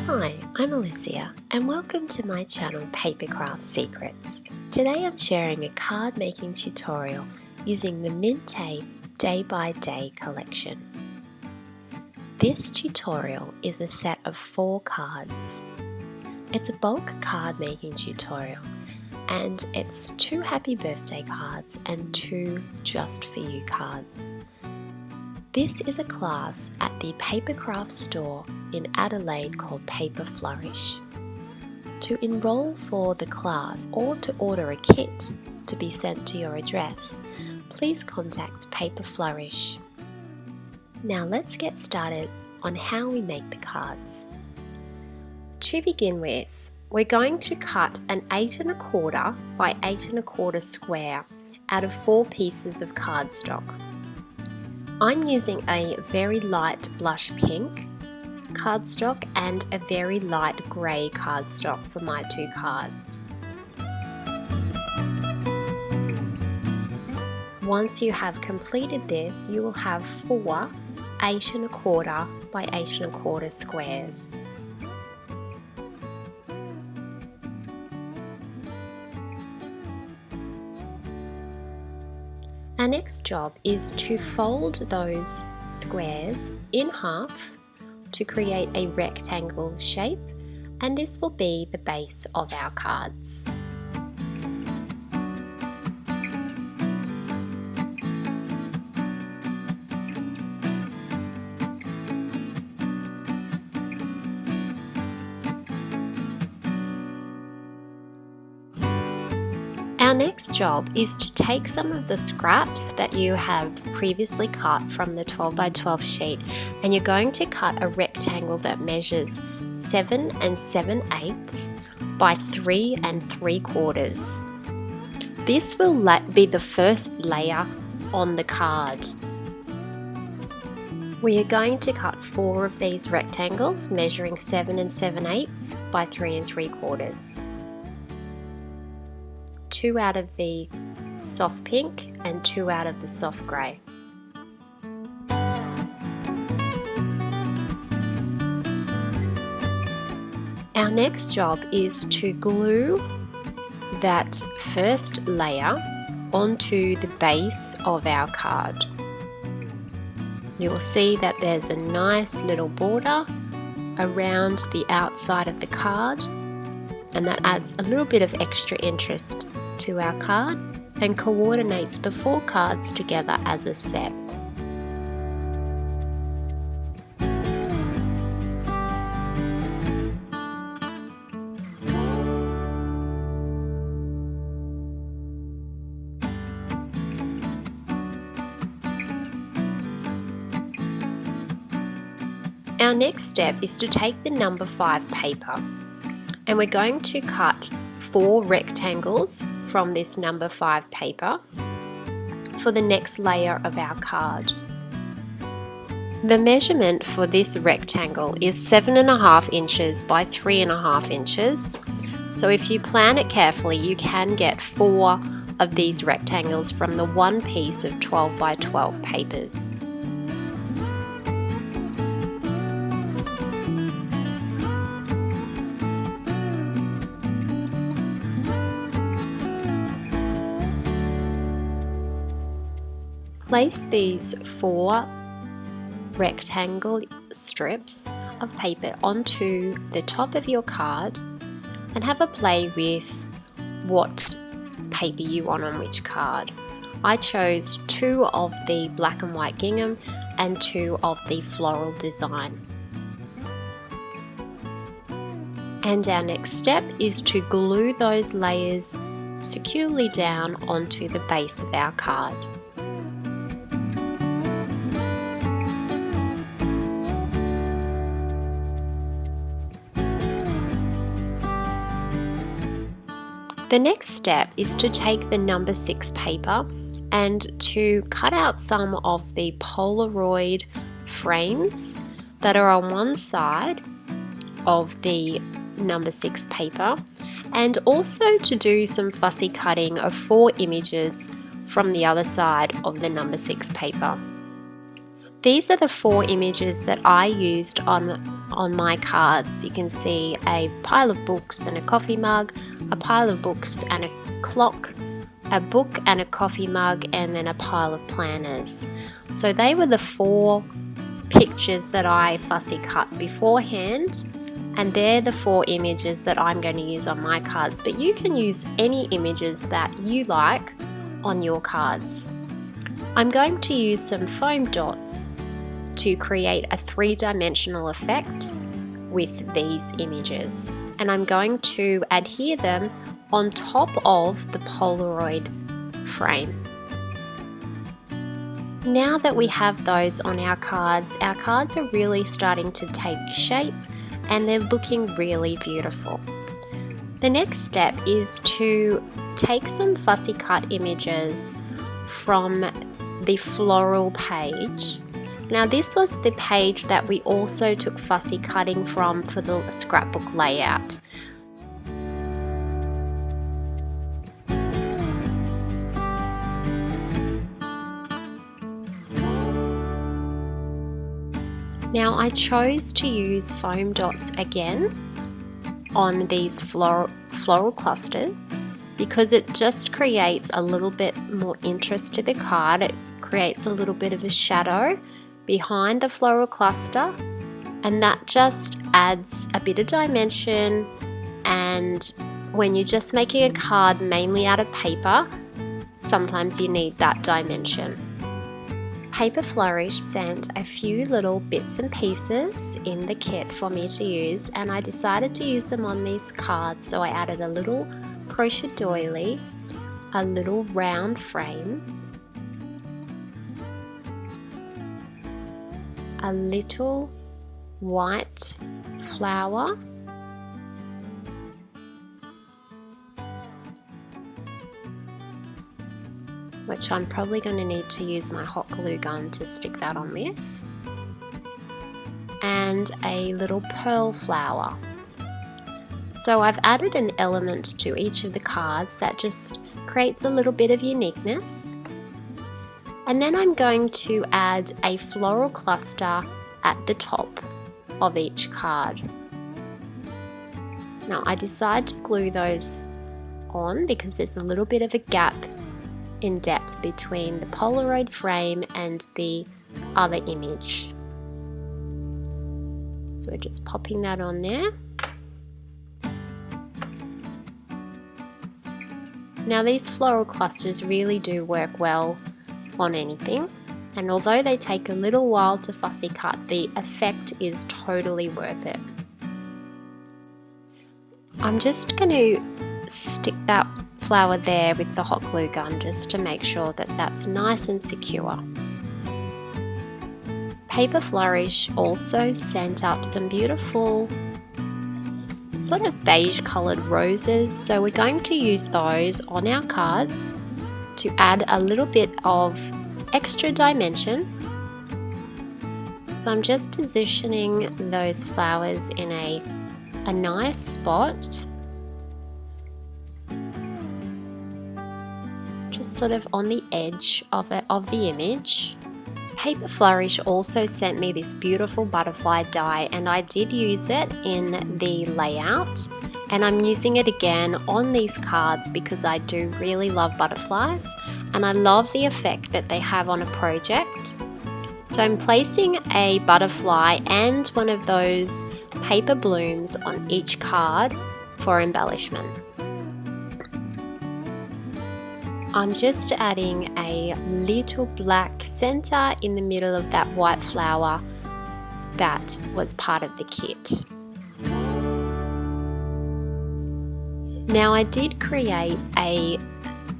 Hi, I'm Alicia and welcome to my channel Papercraft Secrets. Today I'm sharing a card making tutorial using the Mintay Day by Day collection. This tutorial is a set of 4 cards. It's a bulk card making tutorial and it's 2 happy birthday cards and 2 just for you cards. This is a class at the Papercraft store in Adelaide called Paper Flourish. To enrol for the class or to order a kit to be sent to your address, please contact Paper Flourish. Now let's get started on how we make the cards. To begin with, we're going to cut an 8 1/4 by 8 1/4 square out of 4 pieces of cardstock. I'm using a very light blush pink cardstock and a very light grey cardstock for my 2 cards. Once you have completed this, you will have 4 8 1/4 by 8 1/4 squares. Our next job is to fold those squares in half to create a rectangle shape, and this will be the base of our cards. Our next job is to take some of the scraps that you have previously cut from the 12 by 12 sheet, and you're going to cut a rectangle that measures 7 7/8 by 3 3/4. This will be the first layer on the card. We are going to cut 4 of these rectangles measuring 7 7/8 by 3 3/4. 2 out of the soft pink and 2 out of the soft grey. Our next job is to glue that first layer onto the base of our card. You will see that there's a nice little border around the outside of the card, and that adds a little bit of extra interest to our card and coordinates the 4 cards together as a set. Our next step is to take the number 5 paper, and we're going to cut 4 rectangles from this number 5 paper for the next layer of our card. The measurement for this rectangle is 7 1/2 inches by 3 1/2 inches. So if you plan it carefully, you can get 4 of these rectangles from the one piece of 12 by 12 papers. Place these 4 rectangle strips of paper onto the top of your card and have a play with what paper you want on which card. I chose 2 of the black and white gingham and 2 of the floral design. And our next step is to glue those layers securely down onto the base of our card. The next step is to take the number 6 paper and to cut out some of the Polaroid frames that are on one side of the number 6 paper, and also to do some fussy cutting of 4 images from the other side of the number 6 paper. These are the 4 images that I used on on my cards. You can see a pile of books and a coffee mug, a pile of books and a clock, a book and a coffee mug, and then a pile of planners. So they were the 4 pictures that I fussy cut beforehand, and they're the 4 images that I'm going to use on my cards, but you can use any images that you like on your cards. I'm going to use some foam dots to create a 3-dimensional effect with these images, and I'm going to adhere them on top of the Polaroid frame. Now that we have those on our cards are really starting to take shape and they're looking really beautiful. The next step is to take some fussy cut images from the floral page. Now this was the page that we also took fussy cutting from for the scrapbook layout. Now I chose to use foam dots again on these floral clusters because it just creates a little bit more interest to the card. It creates a little bit of a shadow behind the floral cluster, and that just adds a bit of dimension. And when you're just making a card mainly out of paper, sometimes you need that dimension. Paper Flourish sent a few little bits and pieces in the kit for me to use, and I decided to use them on these cards. So I added a little crochet doily, a little round frame, a little white flower, which I'm probably going to need to use my hot glue gun to stick that on with, and a little pearl flower. So I've added an element to each of the cards that just creates a little bit of uniqueness. And then I'm going to add a floral cluster at the top of each card. Now I decided to glue those on because there's a little bit of a gap in depth between the Polaroid frame and the other image. So we're just popping that on there. Now these floral clusters really do work well on anything, and although they take a little while to fussy cut, the effect is totally worth it. I'm just going to stick that flower there with the hot glue gun just to make sure that that's nice and secure. Paper Flourish also sent up some beautiful sort of beige coloured roses, so we're going to use those on our cards to add a little bit of extra dimension. So I'm just positioning those flowers in a nice spot, just sort of on the edge of the image. Paper Flourish also sent me this beautiful butterfly die, and I did use it in the layout, and I'm using it again on these cards because I do really love butterflies and I love the effect that they have on a project. So I'm placing a butterfly and one of those paper blooms on each card for embellishment. I'm just adding a little black center in the middle of that white flower that was part of the kit. Now I did create a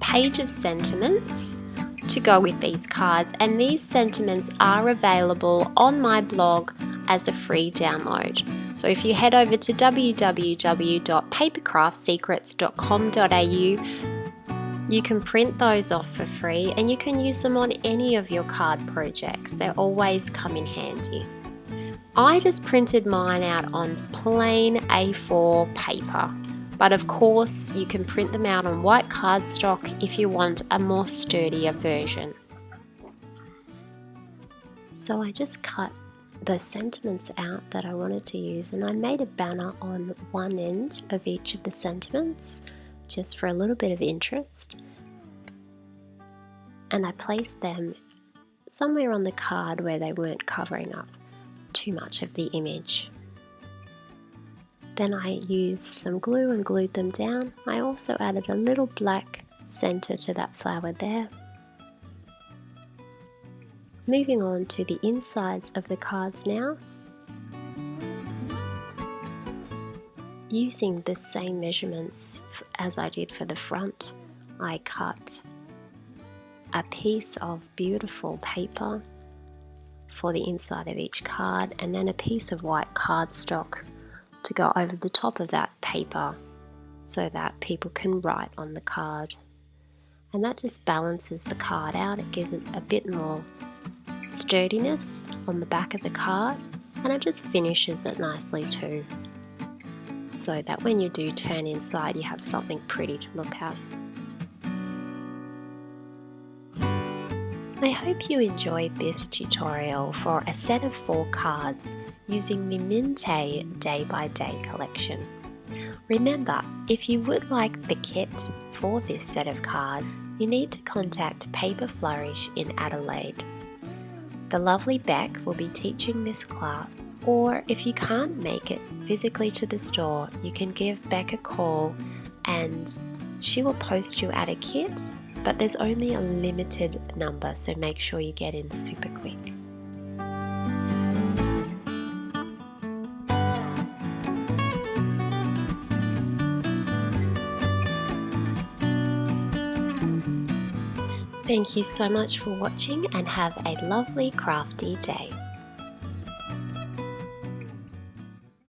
page of sentiments to go with these cards, and these sentiments are available on my blog as a free download. So if you head over to www.papercraftsecrets.com.au, you can print those off for free and you can use them on any of your card projects. They always come in handy. I just printed mine out on plain A4 paper, but of course you can print them out on white cardstock if you want a more sturdier version. So I just cut the sentiments out that I wanted to use, and I made a banner on one end of each of the sentiments just for a little bit of interest, and I placed them somewhere on the card where they weren't covering up too much of the image. Then I used some glue and glued them down. I also added a little black center to that flower there. Moving on to the insides of the cards now. Using the same measurements as I did for the front, I cut a piece of beautiful paper for the inside of each card, and then a piece of white cardstock to go over the top of that paper so that people can write on the card. And that just balances the card out. It gives it a bit more sturdiness on the back of the card, and it just finishes it nicely too, so that when you do turn inside you have something pretty to look at. I hope you enjoyed this tutorial for a set of 4 cards using the Mintay Day by Day collection. Remember, if you would like the kit for this set of cards, you need to contact Paper Flourish in Adelaide. The lovely Beck will be teaching this class, or if you can't make it physically to the store, you can give Beck a call and she will post you out a kit, but there's only a limited number, so make sure you get in super quick. Thank you so much for watching, and have a lovely crafty day.